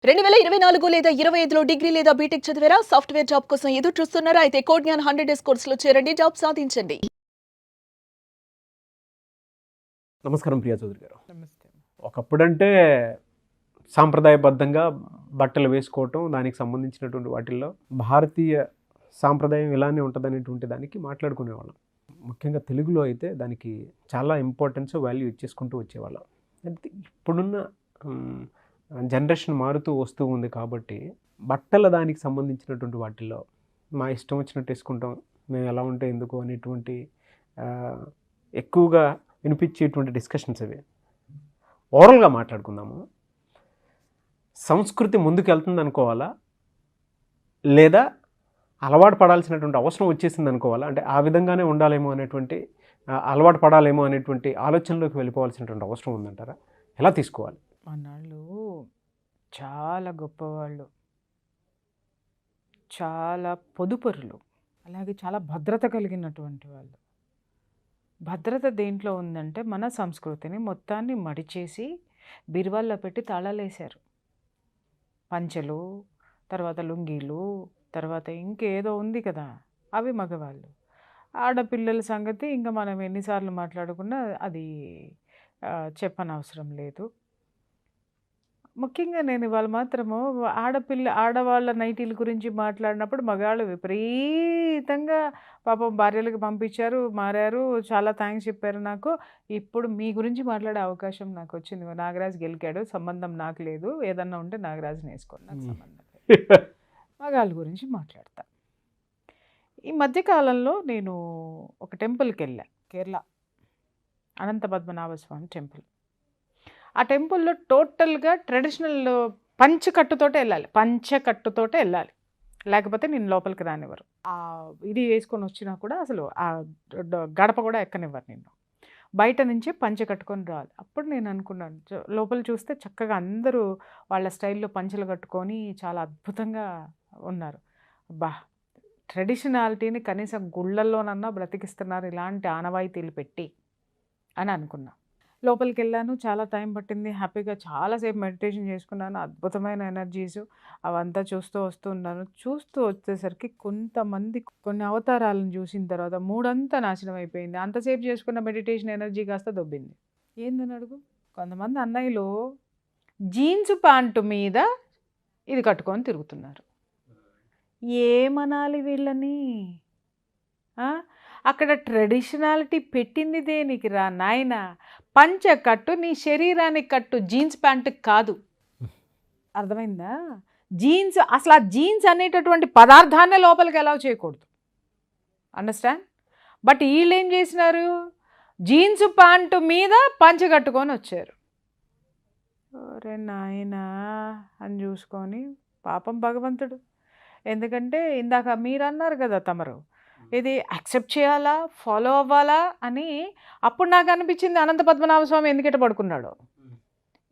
2024 లేదా 25లో డిగ్రీ లేదా బీటెక్ చదివారా? సాఫ్ట్‌వేర్ జాబ్ కోసం ఎదురు చూస్తున్నారా? అయితే కోడ్ జ్ఞాన్ 100 డేస్ కోర్సులో చేరండి. జాబ్ సాధించండి. నమస్కారం ప్రియా చౌదరి గారు. నమస్తే. ఒకప్పుడంటే సాంప్రదాయబద్ధంగా బట్టలు వేసుకోవటం, దానికి సంబంధించినటువంటి వాటిల్లో భారతీయ సాంప్రదాయం ఇలానే ఉంటుందనేటువంటి దానికి మాట్లాడుకునేవాళ్ళం. ముఖ్యంగా తెలుగులో అయితే దానికి చాలా ఇంపార్టెన్స్, వాల్యూ ఇచ్చేసుకుంటూ వచ్చేవాళ్ళం. అయితే ఇప్పుడున్న జనరేషన్ మారుతూ వస్తూ ఉంది కాబట్టి బట్టల దానికి సంబంధించినటువంటి వాటిల్లో మా ఇష్టం వచ్చినట్టు వేసుకుంటాం, మేము ఎలా ఉంటే ఎందుకు అనేటువంటి ఎక్కువగా వినిపించేటువంటి డిస్కషన్స్ అవి. ఓవరాల్గా మాట్లాడుకుందాము. సంస్కృతి ముందుకు వెళ్తుంది అనుకోవాలా, లేదా అలవాటు పడాల్సినటువంటి అవసరం వచ్చేసింది అనుకోవాలా? అంటే ఆ విధంగానే ఉండాలేమో అనేటువంటి, అలవాటు పడాలేమో అనేటువంటి ఆలోచనలోకి వెళ్ళిపోవాల్సినటువంటి అవసరం ఉందంటారా? ఎలా తీసుకోవాలి? మనాళ్ళు చాలా గొప్పవాళ్ళు, చాలా పొదుపరులు, అలాగే చాలా భద్రత కలిగినటువంటి వాళ్ళు. భద్రత దేంట్లో ఉందంటే మన సంస్కృతిని మొత్తాన్ని మడిచేసి బీరువాల్లో పెట్టి తాళాలేశారు. పంచెలు, తర్వాత లుంగీలు, తర్వాత ఇంకేదో ఉంది కదా, అవి మగవాళ్ళు. ఆడపిల్లల సంగతి ఇంకా మనం ఎన్నిసార్లు మాట్లాడుకున్నా అది చెప్పనవసరం లేదు. ముఖ్యంగా నేను ఇవాళ మాత్రము ఆడవాళ్ళ నైటీల గురించి మాట్లాడినప్పుడు మగాళ్ళు విపరీతంగా పాపం భార్యలకు పంపించారు, మారారు, చాలా థ్యాంక్స్ చెప్పారు నాకు. ఇప్పుడు మీ గురించి మాట్లాడే అవకాశం నాకు వచ్చింది. నాగరాజు గెలికాడు, సంబంధం నాకు లేదు, ఏదన్నా ఉంటే నాగరాజుని వేసుకోండి, నాకు సంబంధం లేదు. మగాళ్ళ గురించి మాట్లాడతా. ఈ మధ్యకాలంలో నేను ఒక టెంపుల్కి వెళ్ళా, కేరళ అనంత పద్మనాభ స్వామి టెంపుల్. ఆ టెంపుల్లో టోటల్గా ట్రెడిషనల్ పంచకట్టుతోటే వెళ్ళాలి, లేకపోతే నేను లోపలికి రానివ్వరు. ఇది వేసుకొని వచ్చినా కూడా అసలు ఆ గడప కూడా ఎక్కనివ్వరు నిన్ను. బయట నుంచే పంచె కట్టుకొని రావాలి. అప్పుడు నేను అనుకున్నాను, లోపల చూస్తే చక్కగా అందరూ వాళ్ళ స్టైల్లో పంచెలు కట్టుకొని చాలా అద్భుతంగా ఉన్నారు. బా, ట్రెడిషనాలిటీని కనీసం గుళ్ళల్లోనన్నా బ్రతికిస్తున్నారు ఇలాంటి ఆనవాయితీలు పెట్టి అని అనుకున్నా. లోపలికి వెళ్ళాను, చాలా టైం పట్టింది. హ్యాపీగా చాలాసేపు మెడిటేషన్ చేసుకున్నాను. అద్భుతమైన ఎనర్జీస్ అవంతా చూస్తూ వచ్చేసరికి కొంతమంది కొన్ని అవతారాలను చూసిన తర్వాత మూడంతా నాశనం అయిపోయింది. అంతసేపు చేసుకున్న మెడిటేషన్ ఎనర్జీ కాస్త దొబ్బింది. ఏందని అడుగు. కొంతమంది అన్నయ్యలు జీన్స్ ప్యాంటు మీద ఇది కట్టుకొని తిరుగుతున్నారు. ఏమనాలి వీళ్ళని? అక్కడ ట్రెడిషనాలిటీ పెట్టింది దేనికి రా నాయన? పంచ కట్టు, నీ శరీరానికి కట్టు, జీన్స్ ప్యాంటు కాదు. అర్థమైందా? జీన్స్, అసలు ఆ జీన్స్ అనేటటువంటి పదార్థాన్నే లోపలికి అలౌ చేయకూడదు. అండర్స్టాండ్? బట్ వీళ్ళు ఏం చేసినారు, జీన్స్ ప్యాంటు మీద పంచ కట్టుకొని వచ్చారు. ఒరే నాయనా అని చూసుకొని పాపం భగవంతుడు. ఎందుకంటే ఇందాక మీరు అన్నారు కదా తమరు, ఇది యాక్సెప్ట్ చేయాలా, ఫాలో అవ్వాలా అని. అప్పుడు నాకు అనిపించింది అనంత పద్మనాభ స్వామి ఎందుకంటే పడుకున్నాడు,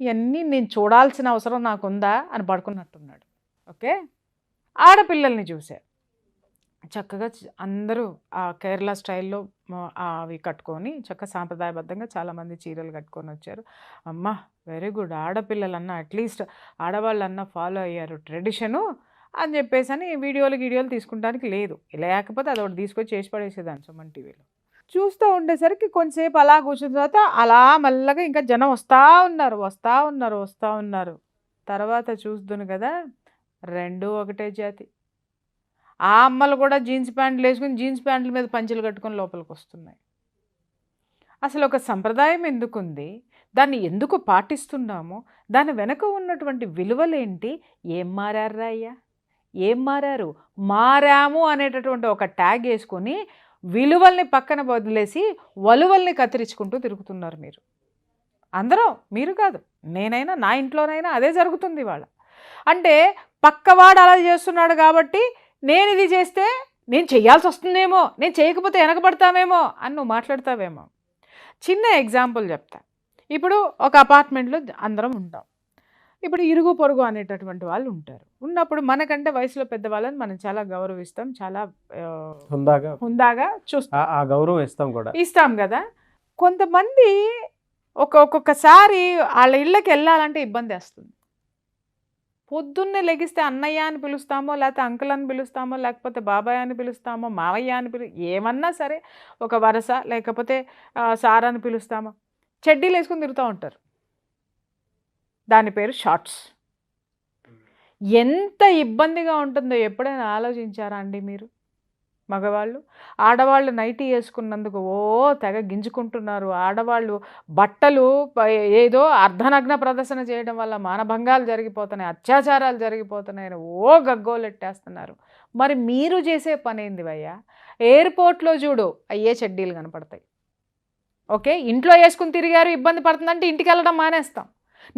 ఇవన్నీ నేను చూడాల్సిన అవసరం నాకుందా అని పడుకున్నట్టున్నాడు. ఓకే. ఆడపిల్లల్ని చూసా, చక్కగా అందరూ ఆ కేరళ స్టైల్లో అవి కట్టుకొని చక్కగా సాంప్రదాయబద్ధంగా చాలామంది చీరలు కట్టుకొని వచ్చారు. అమ్మ, వెరీ గుడ్, ఆడపిల్లలన్నా అట్లీస్ట్ ఆడవాళ్ళన్నా ఫాలో అయ్యారు ట్రెడిషను అని చెప్పేసి అని వీడియోలు తీసుకుంటానికి లేదు. లేకపోతే అది ఒకటి తీసుకొచ్చి చేసి పడేసేదాన్ని సుమన్ టీవీలో. చూస్తూ ఉండేసరికి కొంచెంసేపు అలా కూర్చున్న తర్వాత అలా మెల్లగా ఇంకా జనం వస్తూ ఉన్నారు. తర్వాత చూస్తును కదా, రెండు ఒకటే జాతి. ఆ అమ్మలు కూడా జీన్స్ ప్యాంట్లు వేసుకుని జీన్స్ ప్యాంట్ల మీద పంచెలు కట్టుకొని లోపలికి వస్తున్నాయి. అసలు ఒక సంప్రదాయం ఎందుకుంది, దాన్ని ఎందుకు పాటిస్తున్నాము, దాని వెనక ఉన్నటువంటి విలువలేంటి? ఏం మారారా అయ్యా? ఏం మారారు? మారాము అనేటటువంటి ఒక ట్యాగ్ వేసుకొని విలువల్ని పక్కన వదిలేసి వలువల్ని కత్తిరించుకుంటూ తిరుగుతున్నారు మీరు అందరూ. మీరు కాదు, నేనైనా నా ఇంట్లోనైనా అదే జరుగుతుంది ఇవాళ. అంటే పక్కవాడు అలా చేస్తున్నాడు కాబట్టి నేను ఇది చేస్తే నేను చేయాల్సి వస్తుందేమో, నేను చేయకపోతే వెనకబడతామేమో అని నువ్వు మాట్లాడతావేమో. చిన్న ఎగ్జాంపుల్ చెప్తా. ఇప్పుడు ఒక అపార్ట్మెంట్లో అందరం ఉంటాం. ఇప్పుడు ఇరుగు పొరుగు అనేటటువంటి వాళ్ళు ఉంటారు. ఉన్నప్పుడు మనకంటే వయసులో పెద్దవాళ్ళని మనం చాలా గౌరవిస్తాం, చాలా హుందాగా చూస్తాం, ఆ గౌరవం ఇస్తాం కదా. కొంతమంది ఒక్కొక్కసారి వాళ్ళ ఇళ్ళకి వెళ్ళాలంటే ఇబ్బంది వస్తుంది. పొద్దున్నే లెగిస్తే అన్నయ్య అని పిలుస్తామో, లేకపోతే అంకుల్ అని పిలుస్తామో, లేకపోతే బాబాయ్ అని పిలుస్తామో, మావయ్య అని ఏమన్నా సరే ఒక వరస, లేకపోతే సార్ అని పిలుస్తామో, చెడ్డీలు వేసుకొని తిరుగుతూ ఉంటారు. దాని పేరు షార్ట్స్. ఎంత ఇబ్బందిగా ఉంటుందో ఎప్పుడైనా ఆలోచించారా అండి మీరు? మగవాళ్ళు, ఆడవాళ్ళు నైటీ వేసుకున్నందుకు తెగ గింజుకుంటున్నారు. ఆడవాళ్ళు బట్టలు ఏదో అర్ధనగ్న ప్రదర్శన చేయడం వల్ల మానభంగాలు జరిగిపోతున్నాయి, అత్యాచారాలు జరిగిపోతున్నాయని గగ్గోలెట్టేస్తున్నారు. మరి మీరు చేసే పని ఏంది భయ్యా? ఎయిర్పోర్ట్లో చూడు అయ్యే చెడ్డీలు కనపడతాయి. ఓకే, ఇంట్లో వేసుకుని తిరిగారు, ఇబ్బంది పడుతుందంటే ఇంటికి వెళ్ళడం మానేస్తాం.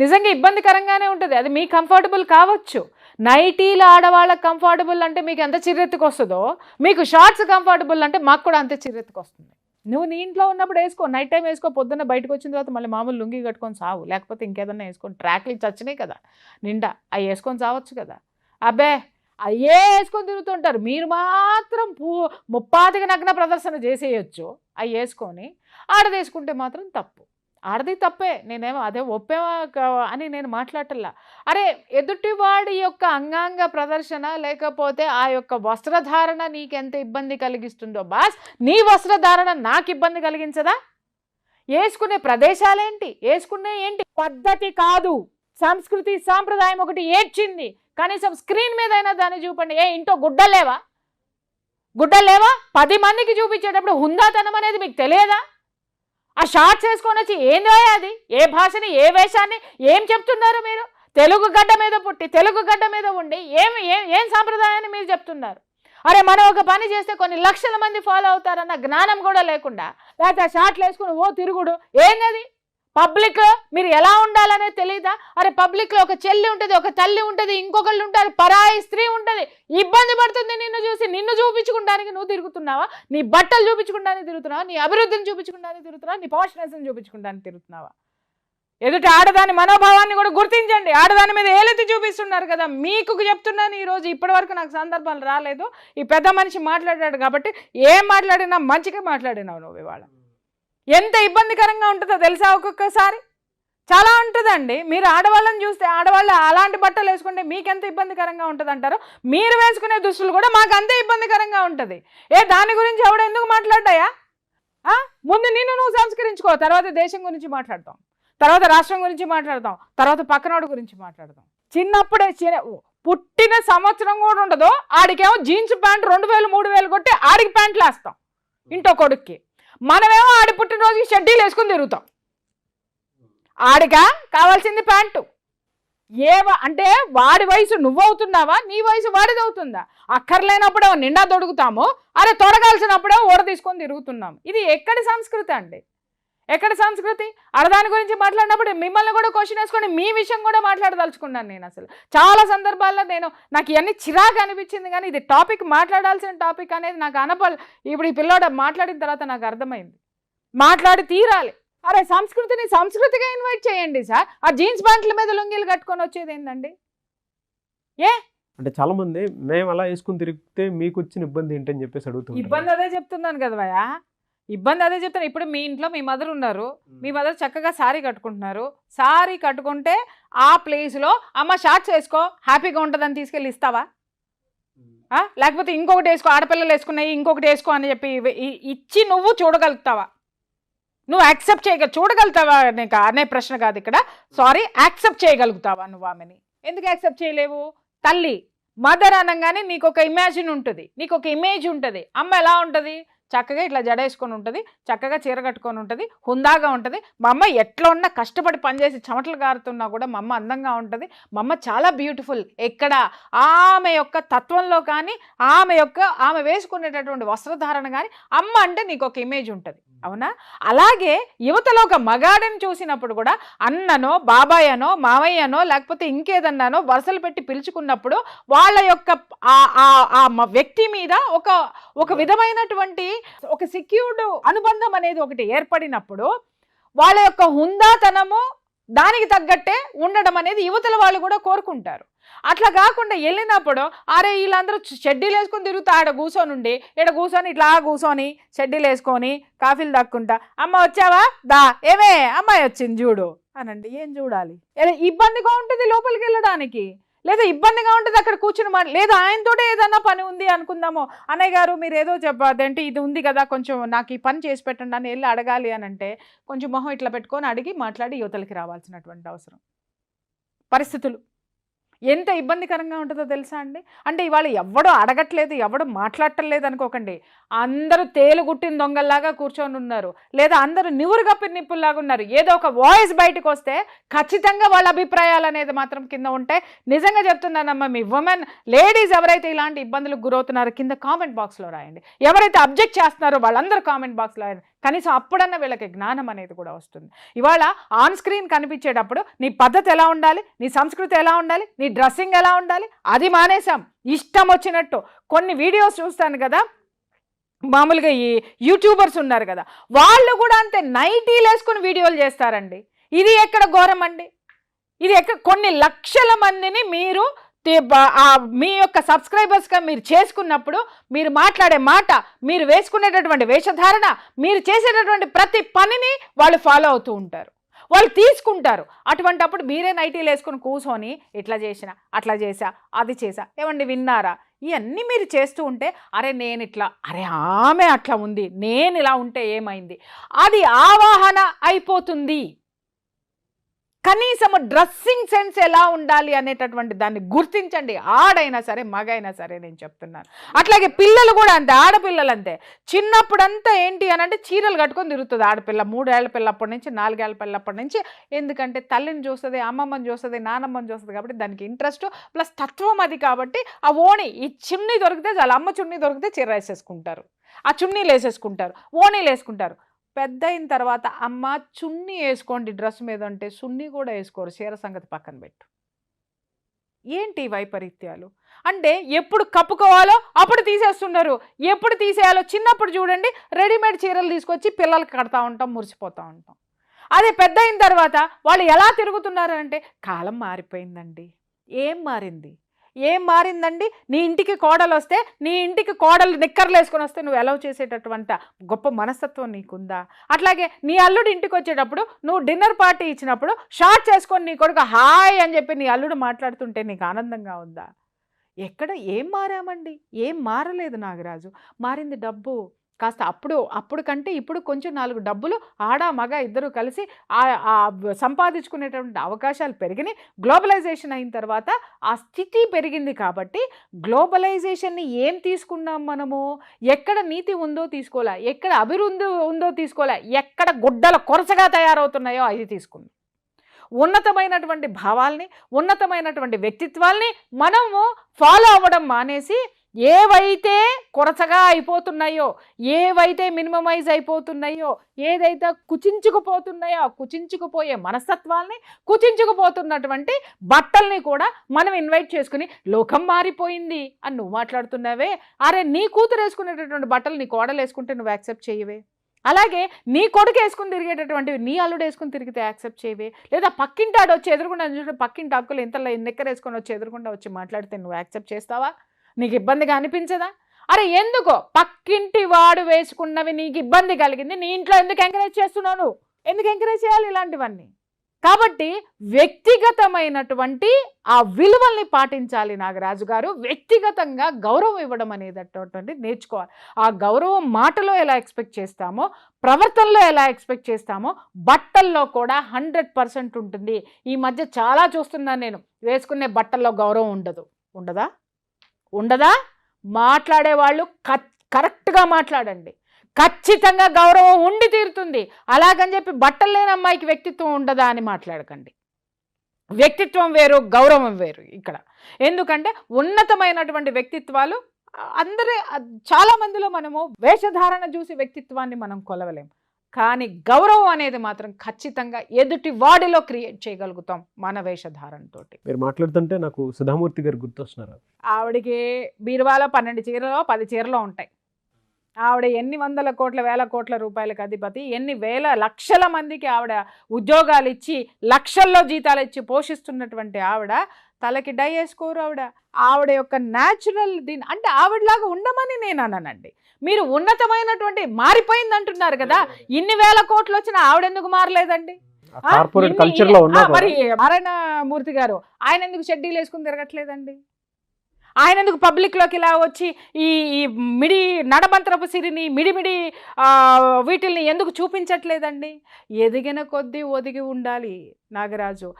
నిజంగా ఇబ్బందికరంగానే ఉంటుంది, అది మీ కంఫర్టబుల్ కావచ్చు. నైటీలు ఆడవాళ్ళకి కంఫర్టబుల్ అంటే మీకు ఎంత చిర్రెత్తుకు వస్తుందో, మీకు షార్ట్స్ కంఫర్టబుల్ అంటే మాకు కూడా అంతే చిర్రెత్తుకు వస్తుంది. నువ్వు నీ ఇంట్లో ఉన్నప్పుడు వేసుకో, నైట్ టైం వేసుకో, పొద్దున్న బయటకు వచ్చిన తర్వాత మళ్ళీ మామూలు లుంగి కట్టుకొని సావు, లేకపోతే ఇంకేదన్నా వేసుకొని, ట్రాక్లు చచ్చినాయి కదా నిండా, అవి వేసుకొని సావచ్చు కదా. అబ్బే అయ్యే వేసుకొని తిరుగుతుంటారు. మీరు మాత్రం ముప్పాతికి నగ్న ప్రదర్శన చేసేయచ్చు అవి వేసుకొని. ఆడది వేసుకుంటే మాత్రం తప్పు. ఆడది తప్పే, నేనేమో అదే ఒప్పేమా అని నేను మాట్లాడటల్లా. అరే, ఎదుటివాడి యొక్క అంగాంగ ప్రదర్శన లేకపోతే ఆ యొక్క వస్త్రధారణ నీకెంత ఇబ్బంది కలిగిస్తుందో బాస్, నీ వస్త్రధారణ నాకు ఇబ్బంది కలిగించదా? వేసుకునే ప్రదేశాలేంటి, వేసుకునే ఏంటి పద్ధతి కాదు. సంస్కృతి సాంప్రదాయం ఒకటి ఏడ్చింది, కనీసం స్క్రీన్ మీద అయినా దాన్ని చూపండి. ఇంటో గుడ్డలేవా? 10 మందికి చూపించేటప్పుడు హుందాతనం అనేది మీకు తెలియదా? ఆ షార్ట్స్ వేసుకొని వచ్చి ఏందో అది, ఏ భాషని, ఏ వేషాన్ని, ఏం చెప్తున్నారు మీరు? తెలుగు గడ్డ మీద పుట్టి తెలుగు గడ్డ మీద ఉండి ఏం సాంప్రదాయాన్ని మీరు చెప్తున్నారు? అరే, మనం ఒక పని చేస్తే కొన్ని లక్షల మంది ఫాలో అవుతారన్న జ్ఞానం కూడా లేకుండా, లేకపోతే ఆ షార్ట్లు వేసుకుని తిరుగుడు ఏంది? పబ్లిక్లో మీరు ఎలా ఉండాలనేది తెలియదా? అరే, పబ్లిక్లో ఒక చెల్లి ఉంటుంది, ఒక తల్లి ఉంటుంది, ఇంకొకళ్ళు ఉంటారు, పరాయి స్త్రీ ఉంటుంది, ఇబ్బంది పడుతుంది నిన్ను చూసి. నిన్ను చూపించుకోవడానికి నువ్వు తిరుగుతున్నావా? నీ బట్టలు చూపించుకోవడానికి తిరుగుతున్నావా? నీ అభివృద్ధిని చూపించుకోవడానికి తిరుగుతున్నావా? నీ పాష్నెస్ని చూపించుకోవడానికి తిరుగుతున్నావా? ఎదుటి ఆడదాని మనోభావాన్ని కూడా గుర్తించండి. ఆడదాని మీద ఏలెత్తి చూపిస్తున్నారు కదా. మీకు చెప్తున్నాను ఈరోజు, ఇప్పటివరకు నాకు సందర్భాలు రాలేదు. ఈ పెద్ద మనిషి మాట్లాడాడు కాబట్టి ఏం మాట్లాడినా మంచిగా మాట్లాడినావు నువ్వు. ఇవాళ ఎంత ఇబ్బందికరంగా ఉంటుందో తెలుసా? ఒక్కొక్కసారి చాలా ఉంటుందండి. మీరు ఆడవాళ్ళని చూస్తే, ఆడవాళ్ళు అలాంటి బట్టలు వేసుకుంటే మీకెంత ఇబ్బందికరంగా ఉంటుంది అంటారు. మీరు వేసుకునే దుస్తులు కూడా మాకు అంతే ఇబ్బందికరంగా ఉంటుంది. దాని గురించి ఎవడు ఎందుకు మాట్లాడ్డాయా? ముందు నిన్ను నువ్వు సంస్కరించుకో, తర్వాత దేశం గురించి మాట్లాడతాం, తర్వాత రాష్ట్రం గురించి మాట్లాడతాం, తర్వాత పక్కనోడు గురించి మాట్లాడతాం. చిన్నప్పుడే పుట్టిన సంవత్సరం కూడా ఉండదు, ఆడికేమో జీన్స్ ప్యాంట్ 2000 3000 కొట్టి ఆడికి ప్యాంట్లు వేస్తాం ఇంటో కొడుక్కి. మనమేమో ఆడి పుట్టినరోజుకి షెడ్యూల్ వేసుకుని తిరుగుతాం. ఆడిగా కావాల్సింది ప్యాంటు. అంటే వాడి వయసు నువ్వవుతున్నావా, నీ వయసు వాడిది అవుతుందా? అక్కర్లేనప్పుడేమో నిండా దొడుకుతాము, అరే తొడగాల్సినప్పుడేమో ఓడ తీసుకొని తిరుగుతున్నాము. ఇది ఎక్కడి సంస్కృతి అండి? ఎక్కడ సంస్కృతి? అరదాని గురించి మాట్లాడినప్పుడు మిమ్మల్ని కూడా క్వశ్చన్ వేసుకొని మీ విషయం కూడా మాట్లాడదలుచుకున్నాను నేను. అసలు చాలా సందర్భాల్లో నాకు ఇవన్నీ చిరాకు అనిపించింది, కానీ ఇది టాపిక్, మాట్లాడాల్సిన టాపిక్ అనేది నాకు ఇప్పుడు ఈ పిల్లోడ మాట్లాడిన తర్వాత నాకు అర్థమైంది, మాట్లాడి తీరాలి. అరే, సంస్కృతిగా ఇన్వైట్ చేయండి సార్. ఆ జీన్స్ ప్యాంట్ల మీద లుంగీలు కట్టుకొని వచ్చేది ఏంటండి? అంటే చాలా మంది మేము అలా వేసుకుని తిరిగితే మీకు వచ్చిన ఇబ్బంది ఏంటని చెప్పేసి అడుగుతుంది. ఇబ్బంది అదే చెప్తున్నాను కదా భయ్యా, ఇబ్బంది అదే చెప్తాను. ఇప్పుడు మీ ఇంట్లో మీ మదర్ ఉన్నారు, మీ మదర్ చక్కగా శారీ కట్టుకుంటున్నారు. శారీ కట్టుకుంటే ఆ ప్లేస్లో అమ్మ షార్ట్స్ వేసుకో హ్యాపీగా ఉంటుందని తీసుకెళ్ళి ఇస్తావా? లేకపోతే ఇంకొకటి వేసుకో, ఆడపిల్లలు వేసుకున్నాయి ఇంకొకటి వేసుకో అని చెప్పి ఇచ్చి నువ్వు చూడగలుగుతావా? నువ్వు యాక్సెప్ట్ చూడగలుగుతావా అనే ప్రశ్న కాదు ఇక్కడ. సారీ, యాక్సెప్ట్ చేయగలుగుతావా నువ్వు ఆమెని? ఎందుకు యాక్సెప్ట్ చేయలేవు? తల్లి, మదర్ అనగానే నీకు ఒక ఇమాజిన్ ఉంటుంది, నీకు ఒక ఇమేజ్ ఉంటుంది. అమ్మ ఎలా ఉంటుంది? చక్కగా ఇట్లా జడేసుకొని ఉంటుంది, చక్కగా చీర కట్టుకొని ఉంటుంది, హుందాగా ఉంటుంది. మా అమ్మ ఎట్లా ఉన్నా కష్టపడి పనిచేసి చెమటలు గారుతున్నా కూడా మా అమ్మ అందంగా ఉంటుంది. మా అమ్మ చాలా బ్యూటిఫుల్. ఎక్కడ ఆమె యొక్క తత్వంలో కానీ, ఆమె వేసుకునేటటువంటి వస్త్రధారణ కానీ, అమ్మ అంటే నీకు ఒక ఇమేజ్ ఉంటుంది, అవునా? అలాగే యువతలో ఒక మగాడిని చూసినప్పుడు కూడా అన్ననో, బాబాయనో, మావయ్యనో, లేకపోతే ఇంకేదన్నానో వరుసలు పెట్టి పిలుచుకున్నప్పుడు వాళ్ళ యొక్క ఆ వ్యక్తి మీద ఒక విధమైనటువంటి ఒక సెక్యూర్డ్ అనుబంధం అనేది ఒకటి ఏర్పడినప్పుడు వాళ్ళ యొక్క హుందాతనము దానికి తగ్గట్టే ఉండడం అనేది యువతల వాళ్ళు కూడా కోరుకుంటారు. అట్లా కాకుండా వెళ్ళినప్పుడు అరే వీళ్ళందరూ షెడ్యూల్ వేసుకొని తిరుగుతా, ఆడ కూర్చొని ఇట్లా కూర్చొని షెడ్యూల్ వేసుకొని కాఫీలు దక్కుంటా, అమ్మ వచ్చావా, దా ఏమే అమ్మాయి వచ్చింది చూడు అనండి. ఏం చూడాలి? ఇబ్బందిగా ఉంటుంది లోపలికి వెళ్ళడానికి. లేదా ఇబ్బందిగా ఉంటుంది అక్కడ కూర్చుని లేదా ఆయనతోటే ఏదన్నా పని ఉంది అనుకుందాము, అన్నయ్య గారు మీరు ఏదో చెప్పాదంటే ఇది ఉంది కదా కొంచెం నాకు ఈ పని చేసి పెట్టండి అని వెళ్ళి అడగాలి అని అంటే కొంచెం మొహం ఇట్లా పెట్టుకొని అడిగి మాట్లాడి యువతలకి రావాల్సినటువంటి అవసరం. పరిస్థితులు ఎంత ఇబ్బందికరంగా ఉంటుందో తెలుసా అండి. అంటే ఇవాళ ఎవడో అడగట్లేదు, ఎవడో మాట్లాడటం లేదు అనుకోకండి, అందరూ తేలుగుట్టిన దొంగల్లాగా కూర్చొని ఉన్నారు, లేదా అందరూ నివురు కప్పిన నిప్పుల్లాగా ఉన్నారు. ఏదో ఒక వాయిస్ బయటకు వస్తే ఖచ్చితంగా వాళ్ళ అభిప్రాయాలు అనేది మాత్రం కింద ఉంటాయి. నిజంగా చెప్తున్నానమ్మా, మీ ఉమెన్ లేడీస్ ఎవరైతే ఇలాంటి ఇబ్బందులకు గురవుతున్నారో కింద కామెంట్ బాక్స్లో రాయండి. ఎవరైతే అబ్జెక్ట్ చేస్తున్నారో వాళ్ళందరూ కామెంట్ బాక్స్లో రాయండి. కనీసం అప్పుడన్నా వీళ్ళకి జ్ఞానం అనేది కూడా వస్తుంది. ఇవాళ ఆన్ స్క్రీన్ కనిపించేటప్పుడు నీ పద్ధతి ఎలా ఉండాలి, నీ సంస్కృతి ఎలా ఉండాలి, నీ డ్రెస్సింగ్ ఎలా ఉండాలి, అది మానేసాం. ఇష్టం వచ్చినట్టు కొన్ని వీడియోస్ చూస్తాను కదా, మామూలుగా ఈ యూట్యూబర్స్ ఉన్నారు కదా, వాళ్ళు కూడా అంతే నైటీలు వేసుకుని వీడియోలు చేస్తారండి. ఇది ఎక్కడ ఘోరం అండి, ఇది ఎక్కడ? కొన్ని లక్షల మందిని మీరు మీ యొక్క సబ్స్క్రైబర్స్గా మీరు చేసుకున్నప్పుడు మీరు మాట్లాడే మాట, మీరు వేసుకునేటటువంటి వేషధారణ, మీరు చేసేటటువంటి ప్రతి పనిని వాళ్ళు ఫాలో అవుతూ ఉంటారు, వాళ్ళు తీసుకుంటారు. అటువంటప్పుడు మీరే నైటీలు వేసుకుని కూర్చొని ఇట్లా చేసిన, అట్లా చేసా, అది చేసా, ఏమండి విన్నారా, ఇవన్నీ మీరు చేస్తూ ఉంటే అరే నేను ఇట్లా, అరే ఆమె అట్లా ఉంది, నేను ఇలా ఉంటే ఏమైంది, అది ఆవాహన అయిపోతుంది. కనీసము డ్రెస్సింగ్ సెన్స్ ఎలా ఉండాలి అనేటటువంటి దాన్ని గుర్తించండి. ఆడైనా సరే మగైనా సరే నేను చెప్తున్నాను. అట్లాగే పిల్లలు కూడా అంతే, ఆడపిల్లలు అంతే. చిన్నప్పుడంతా ఏంటి అని అంటే చీరలు కట్టుకొని తిరుగుతుంది ఆడపిల్ల. 3 ఏళ్ల పిల్లప్పటి నుంచి 4 ఏళ్ల పిల్లప్పటి నుంచి. ఎందుకంటే తల్లిని చూస్తుంది, అమ్మమ్మని చూస్తుంది, నానమ్మని చూస్తుంది కాబట్టి దానికి ఇంట్రెస్ట్ ప్లస్ తత్వం అది. కాబట్టి ఆ ఓణి, ఈ చున్నీ దొరికితే చాలా, అమ్మ చున్నీ దొరికితే చీర వేసేసుకుంటారు, ఆ చున్నీలు వేసేసుకుంటారు, ఓణీలు వేసుకుంటారు. పెద్ద అయిన తర్వాత అమ్మ చున్నీ వేసుకోండి డ్రెస్ మీద అంటే చున్నీ కూడా వేసుకోరు, చీర సంగతి పక్కన పెట్టు. ఏంటి వైపరీత్యాలు అంటే ఎప్పుడు కప్పుకోవాలో అప్పుడు తీసేస్తున్నారు, ఎప్పుడు తీసేయాలో. చిన్నప్పుడు చూడండి రెడీమేడ్ చీరలు తీసుకొచ్చి పిల్లలకి కడతా ఉంటాం, మురిసిపోతూ ఉంటాం. అదే పెద్ద అయిన తర్వాత వాళ్ళు ఎలా తిరుగుతున్నారు అంటే కాలం మారిపోయిందండి. ఏం మారింది, ఏం మారిందండి? నీ ఇంటికి కోడలు వస్తే, నీ ఇంటికి కోడలు నిక్కర్లు వేసుకొని వస్తే నువ్వు ఎలా చేసేటటువంటి గొప్ప మనస్తత్వం నీకుందా? అట్లాగే నీ అల్లుడు ఇంటికి వచ్చేటప్పుడు నువ్వు డిన్నర్ పార్టీ ఇచ్చినప్పుడు షార్ట్ చేసుకొని నీ కొడుకు హాయ్ అని చెప్పి నీ అల్లుడు మాట్లాడుతుంటే నీకు ఆనందంగా ఉందా? ఎక్కడ ఏం మారామండి? ఏం మారలేదు నాగరాజు. మారింది డబ్బు. కాస్త అప్పుడు కంటే ఇప్పుడు కొంచెం 4 డబ్బులు ఆడ మగ ఇద్దరు కలిసి సంపాదించుకునేటువంటి అవకాశాలు పెరిగినాయి. గ్లోబలైజేషన్ అయిన తర్వాత ఆ స్థితి పెరిగింది. కాబట్టి గ్లోబలైజేషన్ని ఏం తీసుకున్నాం మనము? ఎక్కడ నీతి ఉందో తీసుకోలే, ఎక్కడ అభివృద్ధి ఉందో తీసుకోలే, ఎక్కడ గుడ్డల కొరసగా తయారవుతున్నాయో అది తీసుకుందాం. ఉన్నతమైనటువంటి భావాల్ని, ఉన్నతమైనటువంటి వ్యక్తిత్వాల్ని మనము ఫాలో అవ్వడం మానేసి ఏవైతే కొరచగా అయిపోతున్నాయో, ఏవైతే మినిమమైజ్ అయిపోతున్నాయో, ఏదైతే కుచించుకుపోతున్నాయో, కుచించుకుపోయే మనస్తత్వాల్ని, కుచించుకుపోతున్నటువంటి బట్టల్ని కూడా మనం ఇన్వైట్ చేసుకుని లోకం మారిపోయింది అని నువ్వు మాట్లాడుతున్నావే. అరే నీ కూతురు వేసుకునేటటువంటి బట్టలు నీ కోడలు వేసుకుంటే నువ్వు యాక్సెప్ట్ చేయవే. అలాగే నీ కొడుకు వేసుకుని తిరిగేటటువంటివి నీ అల్లుడు వేసుకుని తిరిగితే యాక్సెప్ట్ చేయవే. లేదా పక్కింటాడు వచ్చి ఎదురుకుండా చూసి పక్కింటి హక్కులు ఇంతలో నిక్కర వేసుకొని వచ్చి ఎదురుకుండా వచ్చి మాట్లాడితే నువ్వు యాక్సెప్ట్ చేస్తావా? నీకు ఇబ్బందిగా అనిపించదా? అరే ఎందుకో పక్కింటి వాడు వేసుకున్నవి నీకు ఇబ్బంది కలిగింది, నీ ఇంట్లో ఎందుకు ఎంకరేజ్ చేస్తున్నావు? నువ్వు ఎందుకు ఎంకరేజ్ చేయాలి ఇలాంటివన్నీ? కాబట్టి వ్యక్తిగతమైనటువంటి ఆ విలువల్ని పాటించాలి నాగరాజు గారు. వ్యక్తిగతంగా గౌరవం ఇవ్వడం అనేటటువంటి నేర్చుకోవాలి. ఆ గౌరవం మాటలో ఎలా ఎక్స్పెక్ట్ చేస్తామో, ప్రవర్తనలో ఎలా ఎక్స్పెక్ట్ చేస్తామో, బట్టల్లో కూడా 100% ఉంటుంది. ఈ మధ్య చాలా చూస్తున్నాను నేను, వేసుకునే బట్టల్లో గౌరవం ఉండదా? మాట్లాడేవాళ్ళు కరెక్ట్గా మాట్లాడండి. ఖచ్చితంగా గౌరవం ఉండి తీరుతుంది. అలాగని చెప్పి బట్టలు లేని అమ్మాయికి వ్యక్తిత్వం ఉండదా అని మాట్లాడకండి. వ్యక్తిత్వం వేరు, గౌరవం వేరు ఇక్కడ. ఎందుకంటే ఉన్నతమైనటువంటి వ్యక్తిత్వాలు చాలా మందిలో మనము వేషధారణ చూసి వ్యక్తిత్వాన్ని మనం కొలవలేం. కానీ గౌరవం అనేది మాత్రం ఖచ్చితంగా ఎదుటి వాడిలో క్రియేట్ చేయగలుగుతాం మన వేషధారణతో. మీరు మాట్లాడుతుంటే నాకు సుధామూర్తి గారు గుర్తొస్తున్నారు. ఆవిడికి బీరువాలో 12 చీరలో 10 చీరలో ఉంటాయి. ఆవిడ ఎన్ని వందల కోట్ల వేల కోట్ల రూపాయలకు అధిపతి, ఎన్ని వేల లక్షల మందికి ఆవిడ ఉద్యోగాలు ఇచ్చి లక్షల్లో జీతాలు ఇచ్చి పోషిస్తున్నటువంటి ఆవిడ తలకి డై వేసుకోరు. ఆవిడ యొక్క న్యాచురల్ దీని అంటే ఆవిడలాగా ఉండమని నేను అన్నానండి. మీరు ఉన్నతమైనటువంటి మారిపోయింది అంటున్నారు కదా, ఇన్ని వేల కోట్లు వచ్చినా ఆవిడెందుకు మారలేదండి? కార్పొరేట్ కల్చర్ లో ఉన్నా మరి నారాయణ మూర్తి గారు ఆయన ఎందుకు షెడ్యూల్ వేసుకుని తిరగట్లేదండి? ఆయన ఎందుకు పబ్లిక్లోకి ఇలా వచ్చి ఈ ఈ మిడి నడమంత్రపు సిరిని మిడిమిడి వీటిల్ని ఎందుకు చూపించట్లేదండి? ఎదిగిన కొద్దీ ఒదిగి ఉండాలి నాగరాజు.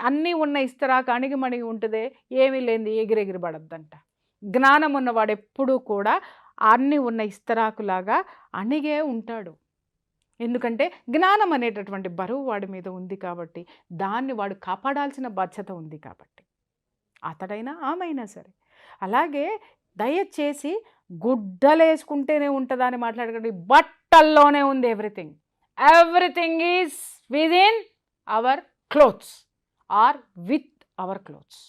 అన్నీ ఉన్న ఇస్తరాకు అణిగిమణిగి ఉంటుందే, ఏమీ లేనిది ఎగిరెగిరి పడద్దంట. జ్ఞానం ఉన్నవాడు ఎప్పుడూ కూడా అన్నీ ఉన్న ఇస్తరాకులాగా అణిగే ఉంటాడు. ఎందుకంటే జ్ఞానం అనేటటువంటి బరువు వాడి మీద ఉంది కాబట్టి, దాన్ని వాడు కాపాడాల్సిన బాధ్యత ఉంది కాబట్టి, అతడైనా ఆమైనా సరే. అలాగే దయచేసి గుడ్డలేసుకుంటేనే ఉంటుందా అని మాట్లాడకండి. బట్టల్లోనే ఉంది everything. Everything is within our clothes or with our clothes.